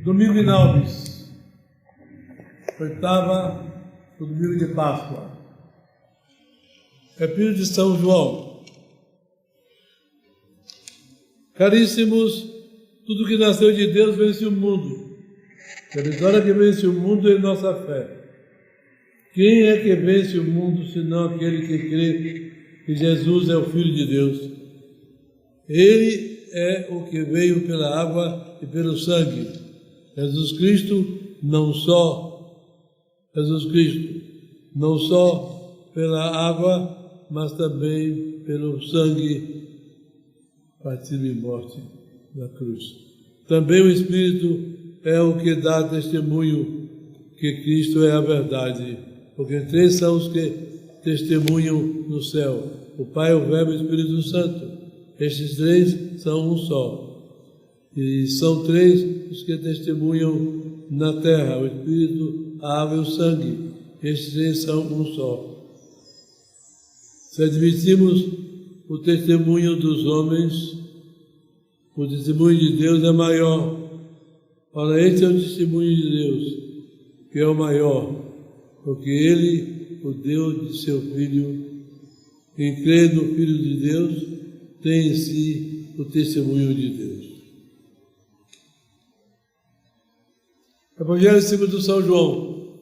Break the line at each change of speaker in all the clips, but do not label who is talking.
Domingo in Nobis, o domingo de Páscoa. Epístola de São João. Caríssimos, tudo que nasceu de Deus vence o mundo. A vitória que vence o mundo é nossa fé. Quem é que vence o mundo, senão aquele que crê que Jesus é o Filho de Deus? Ele é o que veio pela água e pelo sangue. Jesus Cristo, não só pela água, mas também pelo sangue, partido em morte na cruz. Também o Espírito é o que dá testemunho que Cristo é a verdade, porque três são os que testemunham no céu: o Pai, o Verbo e o Espírito Santo. Estes três são um só. E são três os que testemunham na terra: o Espírito, a água e o sangue. Estes três são um só. Se admitimos o testemunho dos homens, o testemunho de Deus é maior. Ora, este é o testemunho de Deus, que é o maior, porque Ele o deu de seu Filho. Quem crê no Filho de Deus tem em si o testemunho de Deus. Evangelho segundo São João.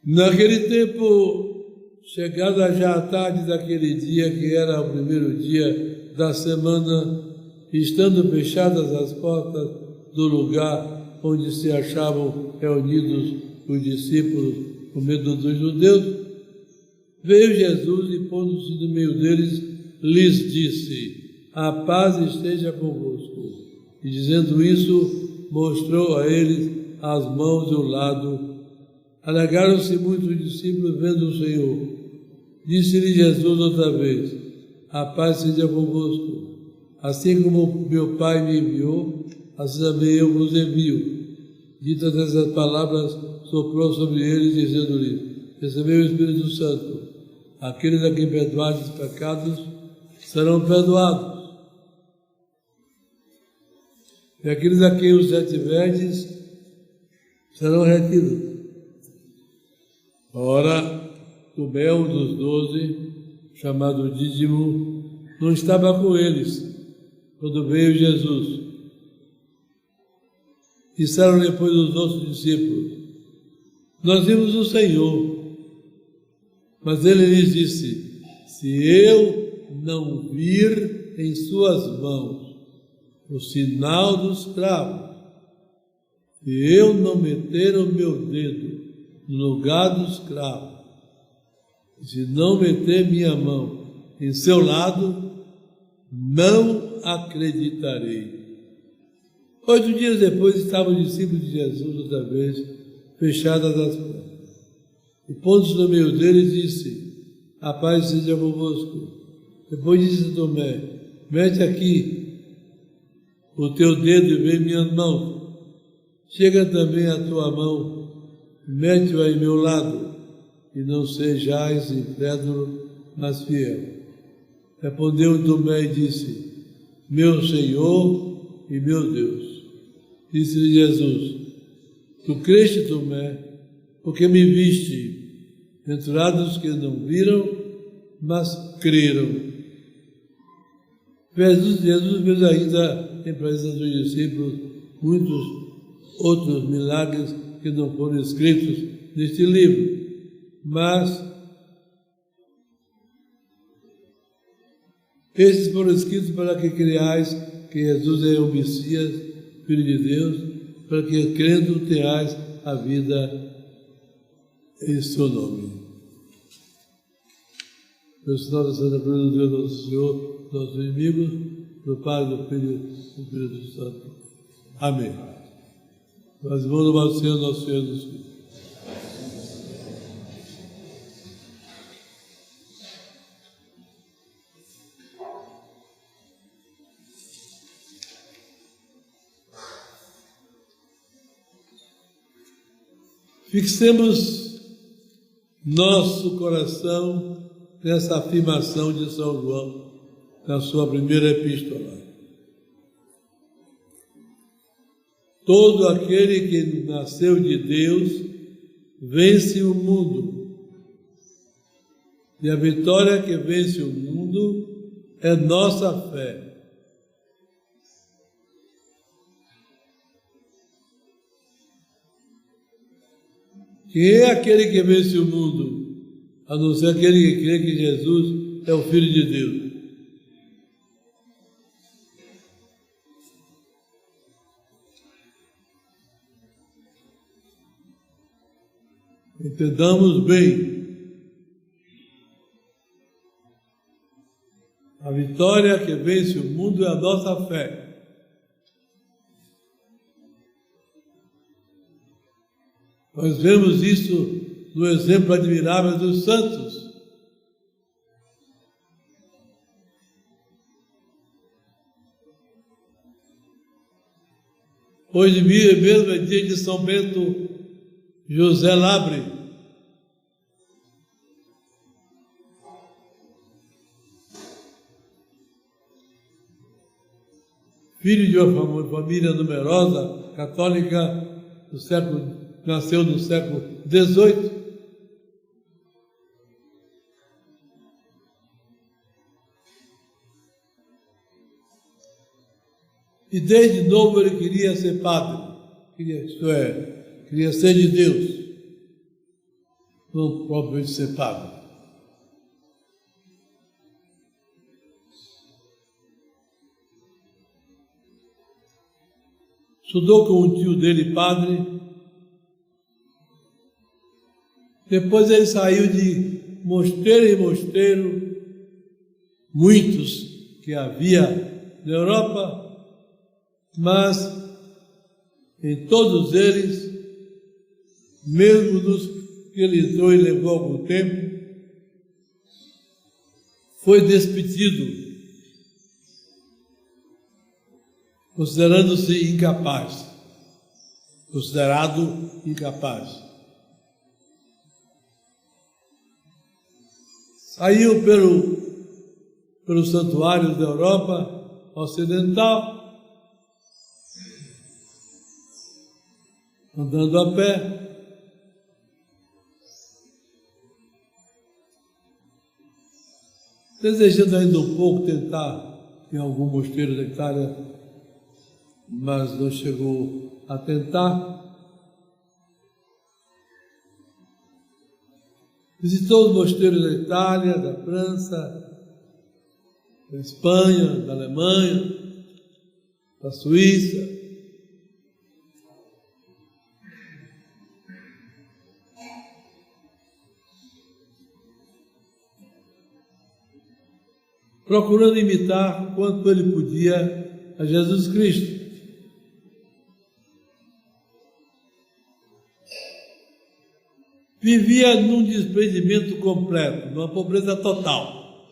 Naquele tempo, chegada já a tarde daquele dia, que era o primeiro dia da semana, estando fechadas as portas do lugar onde se achavam reunidos os discípulos com medo dos judeus, veio Jesus e, pondo-se no meio deles, lhes disse: a paz esteja convosco. E dizendo isso, mostrou a eles as mãos e o lado. Alegraram-se muitos discípulos vendo o Senhor. Disse-lhe Jesus outra vez: a paz seja convosco. Assim como meu Pai me enviou, assim também eu vos envio. Ditas essas palavras, soprou sobre eles, dizendo-lhes: recebei o Espírito Santo. Aqueles a quem perdoardes os pecados serão perdoados. E aqueles a quem os retiverdes serão retidos. Ora, Tomé, um dos 12, chamado Dídimo, não estava com eles quando veio Jesus. Disseram depois os outros discípulos: nós vimos o Senhor. Mas ele lhes disse: se eu não vir em suas mãos o sinal dos cravos, se eu não meter o meu dedo no lugar dos cravos, se não meter minha mão em seu lado, não acreditarei. 8 dias depois estavam os discípulos de Jesus outra vez, fechadas as portas. E pondo-se no meio deles, disse: a paz seja convosco. Depois disse a Tomé: mete aqui o teu dedo e vê minhas mãos. Chega também a tua mão, mete-a em meu lado, e não sejais incrédulo, mas fiel. Respondeu Tomé e disse: meu Senhor e meu Deus. Disse-lhe Jesus: tu creste, Tomé, porque me viste. Bem-aventurados que não viram, mas creram. Jesus fez ainda, em presença dos discípulos, muitos outros milagres que não foram escritos neste livro, mas estes foram escritos para que creiais que Jesus é o Messias, Filho de Deus, para que crendo tenhais a vida em seu nome. Pelo sinal da Santa Cruz do Deus nosso Senhor, nossos inimigos, do Pai, do Filho e do Espírito Santo. Amém. Mas vamos ao Senhor, nosso Senhor Jesus Cristo. Fixemos nosso coração nessa afirmação de São João, na sua primeira epístola. todo aquele que nasceu de Deus vence o mundo. E a vitória que vence o mundo é nossa fé. Quem é aquele que vence o mundo? A não ser aquele que crê que Jesus é o Filho de Deus. Entendamos bem. A vitória que vence o mundo é a nossa fé. Nós vemos isso no exemplo admirável dos santos. Hoje mesmo é dia de São Bento José Labre. Filho de uma família numerosa, católica, nasceu no século XVIII. E desde novo ele queria ser padre, queria ser de Deus, não propriamente ser padre. Estudou com um tio dele, padre. Depois ele saiu de mosteiro em mosteiro, muitos que havia na Europa, mas em todos eles, mesmo nos que ele entrou e levou algum tempo, foi despedido, considerado incapaz. Saiu pelos santuários da Europa Ocidental, andando a pé, desejando ainda um pouco tentar em algum mosteiro da Itália, mas não chegou a tentar. Visitou os mosteiros da Itália, da França, da Espanha, da Alemanha, da Suíça. Procurando imitar quanto ele podia a Jesus Cristo. Vivia num desprendimento completo, numa pobreza total.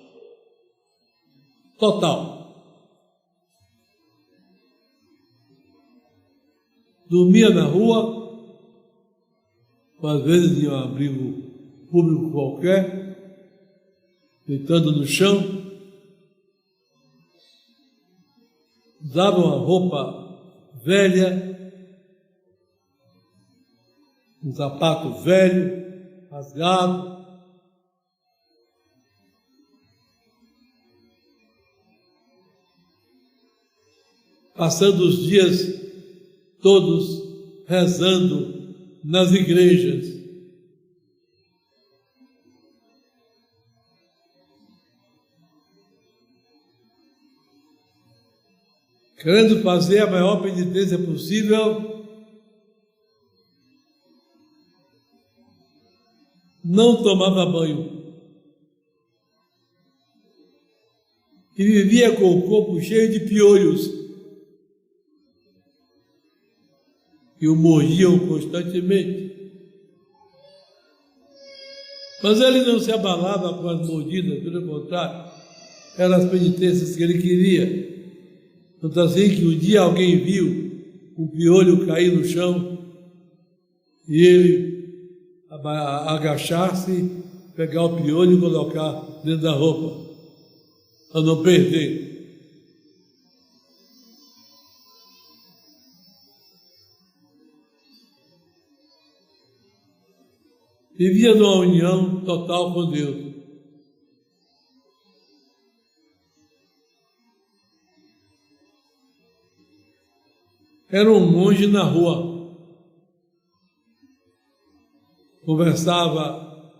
Dormia na rua, às vezes em um abrigo público qualquer, deitando no chão. Usava uma roupa velha, um sapato velho, rasgado. Passando os dias todos rezando nas igrejas. Querendo fazer a maior penitência possível, não tomava banho e vivia com o corpo cheio de piolhos que o mordiam constantemente. Mas ele não se abalava com as mordidas, pelo contrário, eram as penitências que ele queria. Tanto assim que um dia alguém viu um piolho cair no chão e ele agachar-se, pegar o piolho e colocar dentro da roupa, para não perder. vivia numa união total com Deus. Era um monge na rua, conversava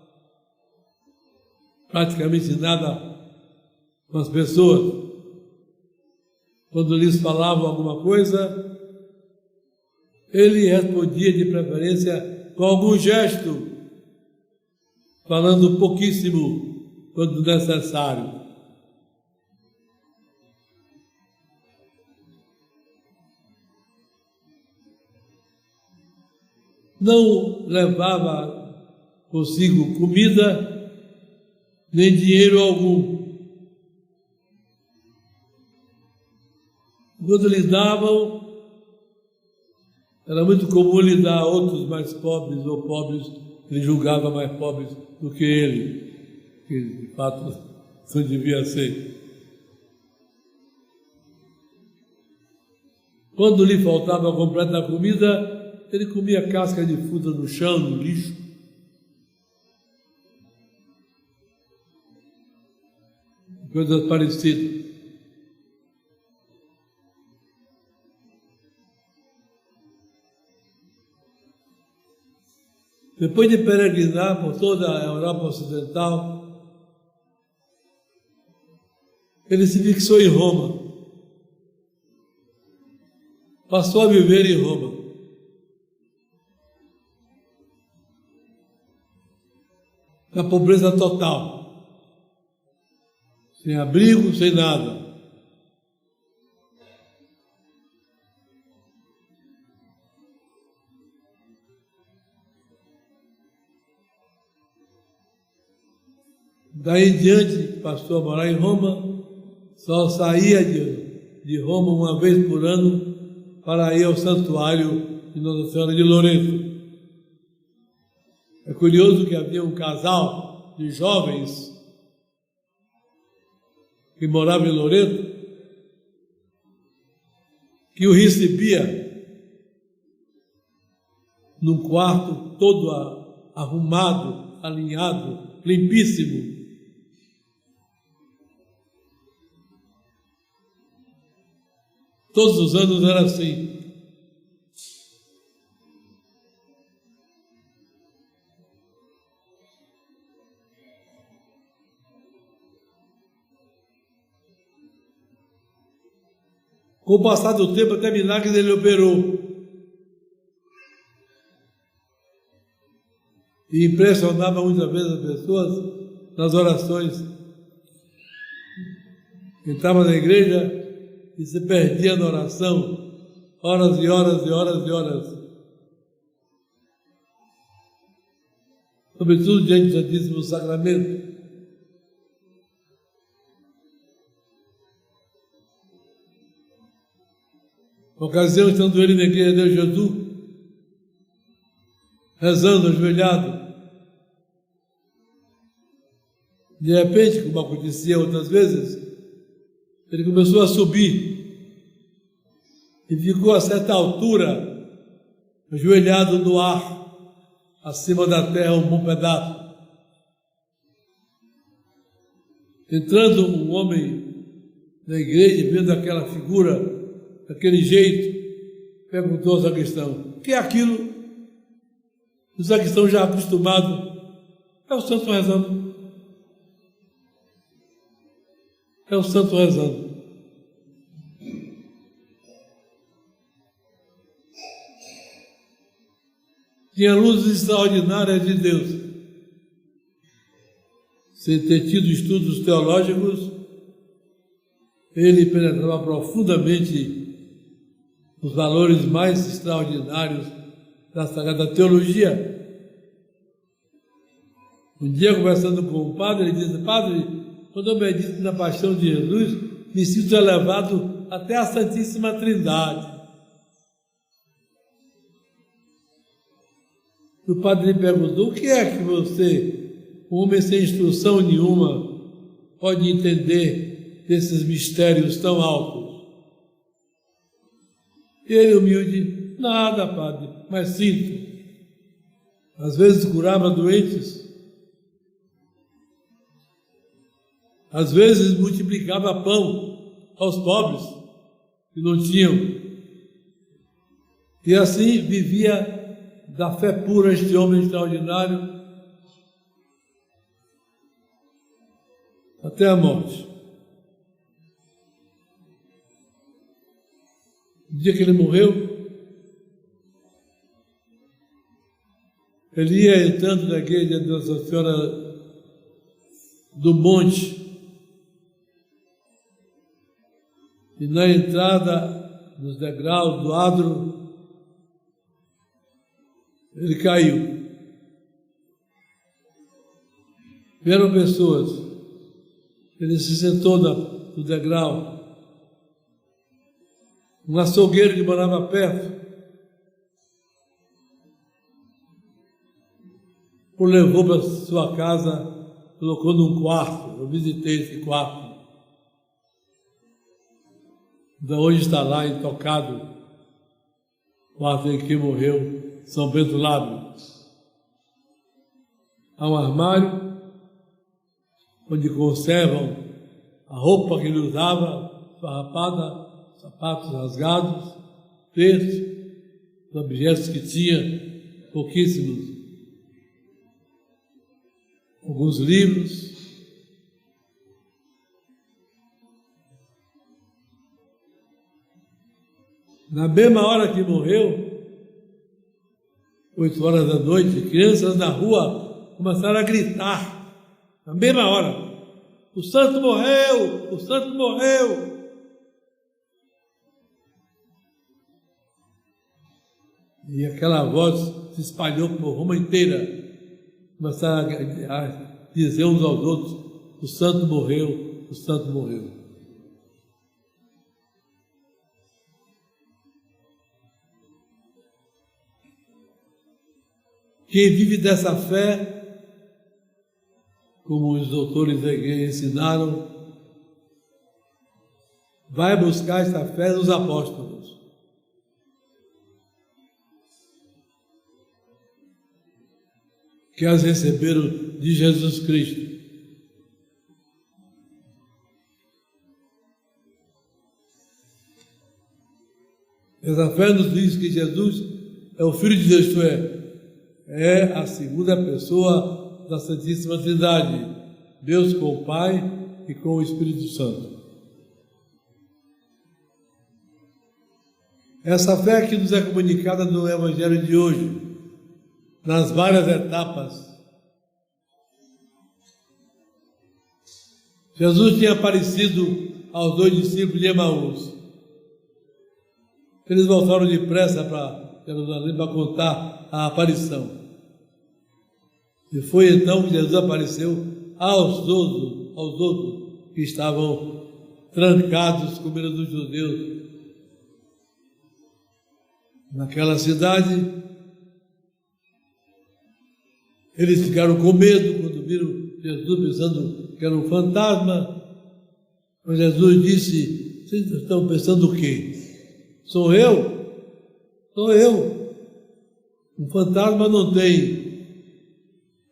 praticamente nada com as pessoas. Quando lhes falavam alguma coisa, ele respondia de preferência com algum gesto, falando pouquíssimo quando necessário. Não levava consigo comida nem dinheiro algum. Quando lhe davam, era muito comum lhe dar a outros mais pobres ou pobres, ele julgava mais pobres do que ele, que de fato não devia ser. Quando lhe faltava completa comida, ele comia casca de fruta no chão, no lixo. Coisas parecidas. Depois de peregrinar por toda a Europa Ocidental, ele se fixou em Roma. Passou a viver em Roma. Na pobreza total, sem abrigo, sem nada. Daí em diante, passou a morar em Roma, só saía de Roma uma vez por ano para ir ao santuário de Nossa Senhora de Loreto. É curioso que havia um casal de jovens que morava em Loreto, que o recebia num quarto todo arrumado, alinhado, limpíssimo. Todos os anos era assim. Com o passar do tempo, até milagres ele operou. E impressionava muitas vezes as pessoas nas orações. Entrava na igreja e se perdia na oração, horas e horas e horas e horas. Sobretudo diante do Santíssimo Sacramento. Na ocasião, estando ele na igreja de Jesus, rezando, ajoelhado, de repente, como acontecia outras vezes, ele começou a subir e ficou a certa altura, ajoelhado no ar, acima da terra, um bom pedaço. Entrando um homem na igreja, vendo aquela figura, daquele jeito, perguntou ao sacristão: o que é aquilo? O sacristão, já acostumado: é o santo rezando. É o santo rezando. Tinha luzes extraordinárias de Deus. Sem ter tido estudos teológicos, ele penetrava profundamente os valores mais extraordinários da Sagrada Teologia. Um dia, conversando com o padre, ele disse: padre, quando eu medito na paixão de Jesus, me sinto elevado até a Santíssima Trindade. O padre lhe perguntou: o que é que você, um homem sem instrução nenhuma, pode entender desses mistérios tão altos? E ele, humilde: nada, padre, mas sinto Às vezes curava doentes, às vezes multiplicava pão aos pobres que não tinham. E assim vivia da fé pura este homem extraordinário até a morte. No dia que ele morreu, ele ia entrando na igreja de Nossa Senhora do Monte, e na entrada, nos degraus do adro, ele caiu. Vieram pessoas, ele se sentou no degrau. Um açougueiro que morava perto o levou para sua casa, colocou num quarto. Eu visitei esse quarto, da onde está lá intocado, o quarto em que morreu São Bento Lábio. Há um armário onde conservam a roupa que ele usava, farrapada, sapatos rasgados, textos, objetos que tinha, pouquíssimos, alguns livros. Na mesma hora que morreu, 8 horas da noite, crianças na rua começaram a gritar, na mesma hora: o santo morreu! O santo morreu! E aquela voz se espalhou por Roma inteira. Começaram a dizer uns aos outros: o santo morreu, o santo morreu. Quem vive dessa fé, como os doutores da igreja ensinaram, vai buscar essa fé nos apóstolos. Que as receberam de Jesus Cristo. Essa fé nos diz que Jesus é o Filho de Deus, isto é a segunda pessoa da Santíssima Trindade, Deus com o Pai e com o Espírito Santo. Essa fé que nos é comunicada no Evangelho de hoje, nas várias etapas. Jesus tinha aparecido aos 2 discípulos de Emaús. Eles voltaram depressa para Jerusalém para contar a aparição. E foi então que Jesus apareceu aos outros que estavam trancados com medo dos judeus naquela cidade. Eles ficaram com medo quando viram Jesus, pensando que era um fantasma. Mas Jesus disse: vocês estão pensando o quê? Sou eu? Sou eu. Um fantasma não tem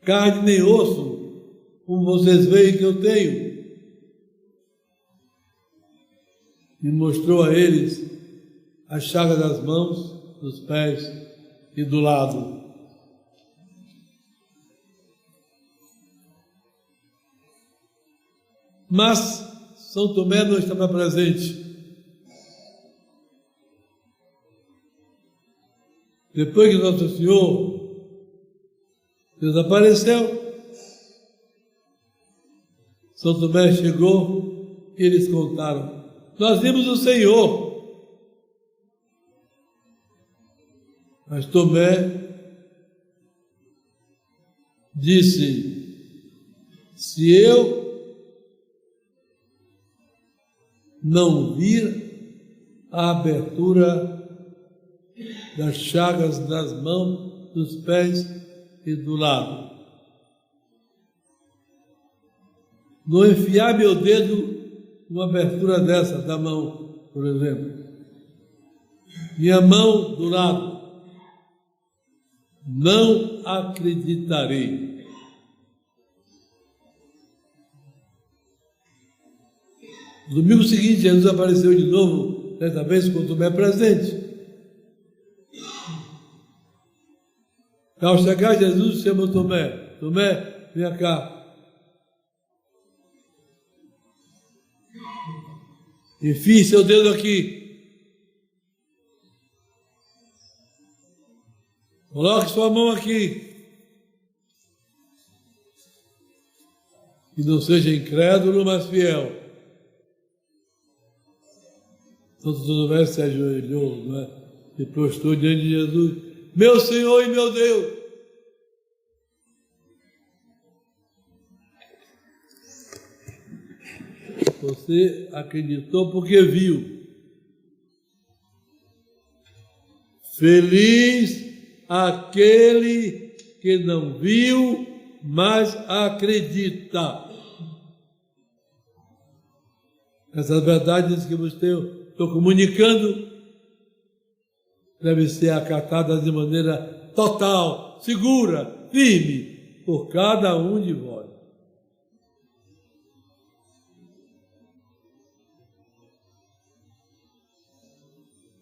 carne nem osso, como vocês veem que eu tenho. E mostrou a eles a chaga das mãos, dos pés e do lado. Mas São Tomé não estava presente. Depois que Nosso Senhor desapareceu, São Tomé chegou e eles contaram: nós vimos o Senhor. Mas Tomé disse: se eu não vir a abertura das chagas das mãos, dos pés e do lado, não enfiar meu dedo numa abertura dessa da mão, por exemplo, minha mão do lado, não acreditarei. No domingo seguinte, Jesus apareceu de novo, dessa vez com Tomé presente. Ao chegar, Jesus chama Tomé. Tomé, vem cá. Enfie seu dedo aqui. Coloque sua mão aqui. E não seja incrédulo, mas fiel. Então Tomé se ajoelhou, né? E prostrou diante de Jesus. Meu Senhor e meu Deus! Você acreditou porque viu. Feliz aquele que não viu, mas acredita. Essas verdades que eu estou comunicando devem ser acatadas de maneira total, segura, firme, por cada um de vós.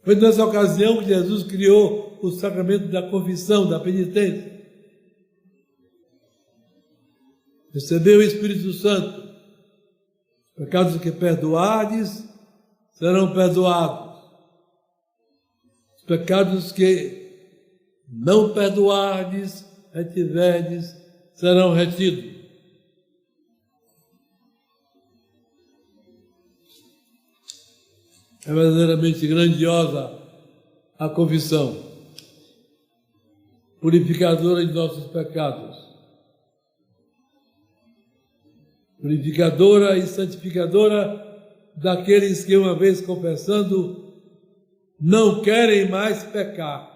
Foi nessa ocasião que Jesus criou o sacramento da confissão, da penitência. Recebeu o Espírito Santo. Os pecados que perdoardes serão perdoados. Os pecados que não perdoardes, retiverdes, serão retidos. É verdadeiramente grandiosa a confissão, purificadora de nossos pecados, purificadora e santificadora daqueles que, uma vez confessando, não querem mais pecar.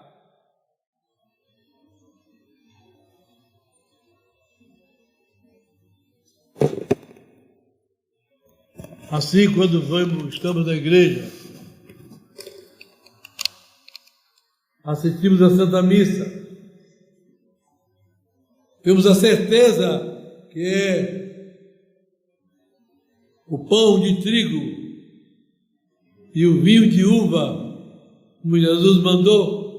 Assim, quando estamos na igreja, assistimos à Santa Missa, temos a certeza que é o pão de trigo e o vinho de uva, como Jesus mandou,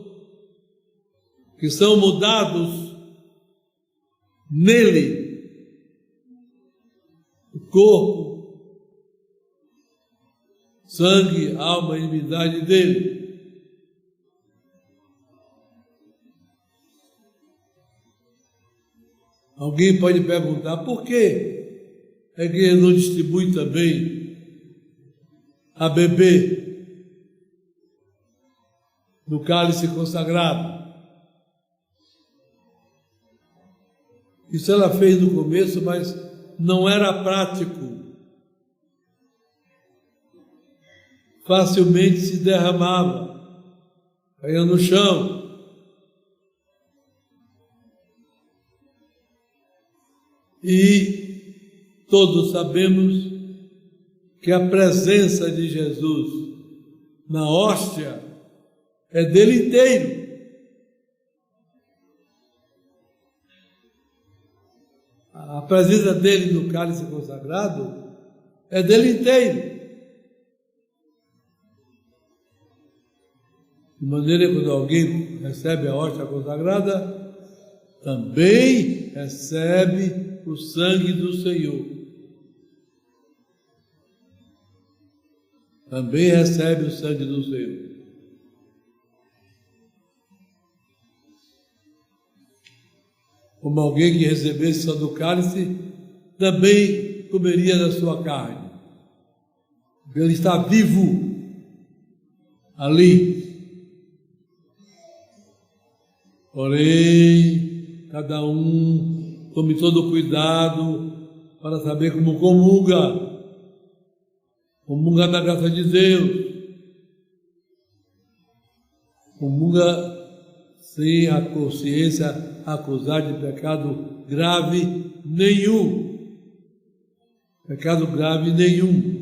que são mudados nele, o corpo, sangue, alma e divindade dele. Alguém pode perguntar, por que a igreja não distribui também a beber no cálice consagrado? Isso ela fez no começo, mas não era prático. Facilmente se derramava, caía no chão. E todos sabemos que a presença de Jesus na hóstia é dele inteiro. A presença dele no cálice consagrado é dele inteiro. De maneira que quando alguém recebe a hóstia consagrada, também recebe o sangue do Senhor. Também recebe o sangue do Senhor. Como alguém que recebesse só do cálice, também comeria da sua carne. Porque ele está vivo ali. Porém, cada um tome todo o cuidado para saber como comunga. Comunga na graça de Deus. Comunga sem a consciência acusar de pecado grave nenhum. Pecado grave nenhum.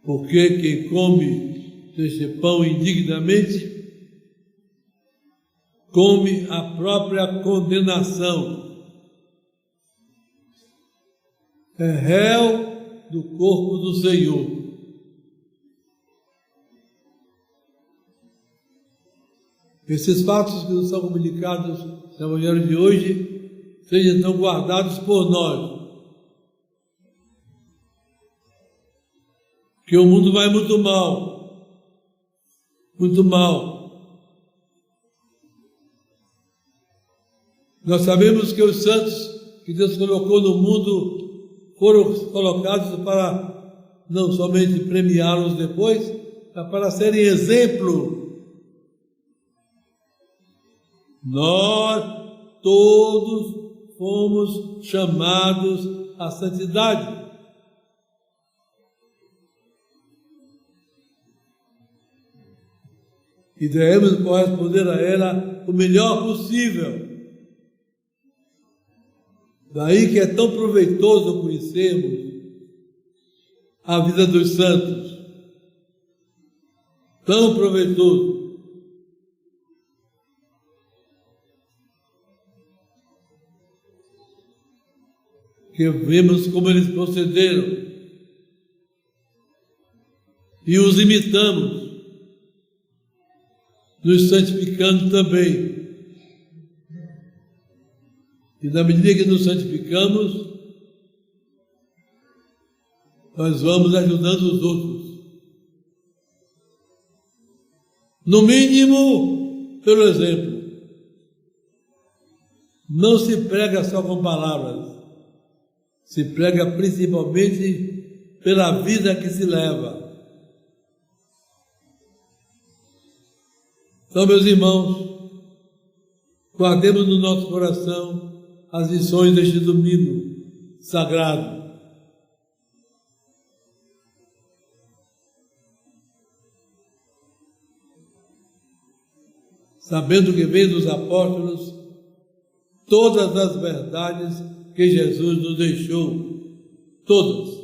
Porque quem come deste pão indignamente, come a própria condenação. É réu do corpo do Senhor. Esses fatos que nos são comunicados no Evangelho de hoje sejam então guardados por nós. Porque o mundo vai muito mal. Muito mal. Nós sabemos que os santos que Deus colocou no mundo foram colocados para não somente premiá-los depois, mas para serem exemplo. Nós todos fomos chamados à santidade. E devemos corresponder a ela o melhor possível. Daí que é tão proveitoso conhecermos a vida dos santos. Tão proveitoso. Que vemos como eles procederam e os imitamos, nos santificando também. E na medida que nos santificamos, nós vamos ajudando os outros. No mínimo, pelo exemplo. Não se prega só com palavras. Se prega principalmente pela vida que se leva. Então, meus irmãos, guardemos no nosso coração as lições deste domingo sagrado. Sabendo que vem dos apóstolos todas as verdades que Jesus nos deixou, todas.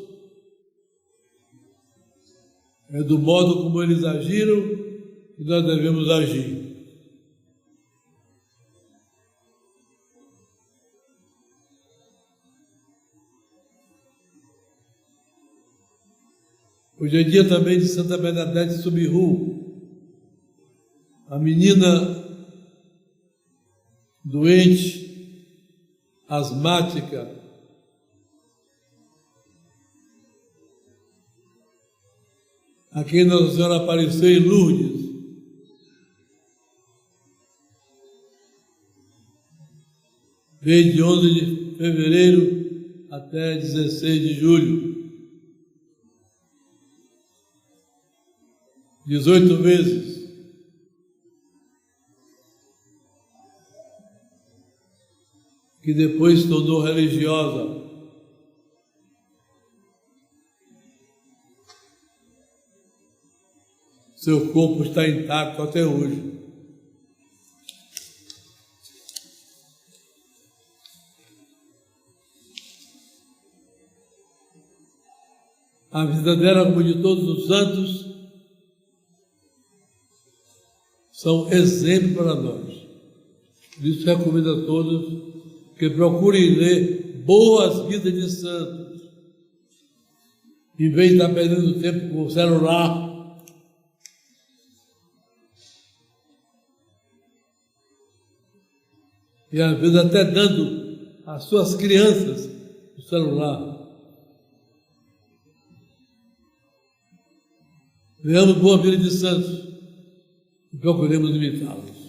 É do modo como eles agiram que nós devemos agir. Hoje é dia também de Santa Bernadette Soubirous, a menina doente, asmática, a quem Nossa Senhora apareceu em Lourdes. Desde 11 de fevereiro até 16 de julho. 18 vezes. Que depois se tornou religiosa. Seu corpo está intacto até hoje. A vida dela, como de todos os santos, são exemplo para nós. Por isso recomendo a todos que procurem ler boas vidas de santos, em vez de estar perdendo tempo com o celular. E às vezes até dando às suas crianças o celular. Leamos boa vida de santos e procuremos imitá-los.